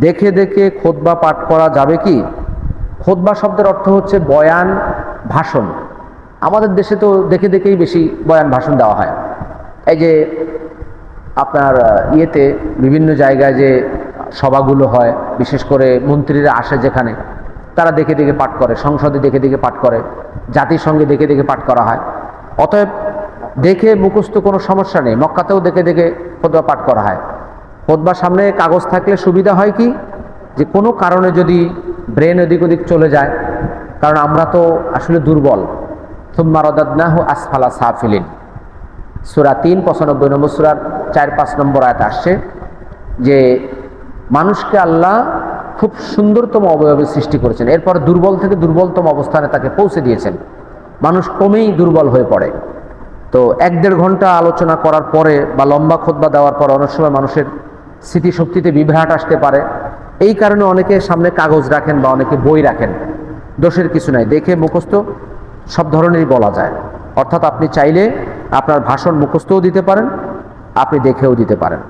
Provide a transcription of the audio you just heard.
দেখে দেখে খুতবা পাঠ করা যাবে কি? খুতবা শব্দের অর্থ হচ্ছে বয়ান, ভাষণ। আমাদের দেশে তো দেখে দেখেই বেশি বয়ান ভাষণ দেওয়া হয়। এই যে আপনার ইয়েতে বিভিন্ন জায়গায় যে সভাগুলো হয়, বিশেষ করে মন্ত্রীরা আসে যেখানে, তারা দেখে দেখে পাঠ করে, সংসদে দেখে দেখে পাঠ করে, জাতিসংঘে দেখে দেখে পাঠ করা হয়। অতএব দেখে মুখস্থ কোনো সমস্যা নেই, মক্কাতেও দেখে দেখে খুতবা পাঠ করা হয়। খুতবার সামনে কাগজ থাকলে সুবিধা হয় কি, যে কোনো কারণে যদি ব্রেন এদিক ওদিক চলে যায়, কারণ আমরা তো আসলে দুর্বল। সুম্মা রাদাদনাহু আসফালা সাফিলিন, সূরা ৩ ৯৫ নম্বর সূরার ৪-৫ নম্বর আয়াত আসছে যে মানুষকে আল্লাহ খুব সুন্দরতম অবয়বে সৃষ্টি করেছেন, এরপর দুর্বল থেকে দুর্বলতম অবস্থানে তাকে পৌঁছে দিয়েছেন। মানুষ ক্রমেই দুর্বল হয়ে পড়ে। তো ১-১.৫ ঘন্টা আলোচনা করার পরে বা লম্বা খুতবা দেওয়ার পর অনেক সময় মানুষের স্মৃতিশক্তিতে বিভ্রাট আসতে পারে। এই কারণে অনেকে সামনে কাগজ রাখেন বা অনেকে বই রাখেন। দোষের কিছু নাই, দেখে মুখস্থ সব ধরনেরই বলা যায়। অর্থাৎ আপনি চাইলে আপনার ভাষণ মুখস্থও দিতে পারেন, আপনি দেখেও দিতে পারেন।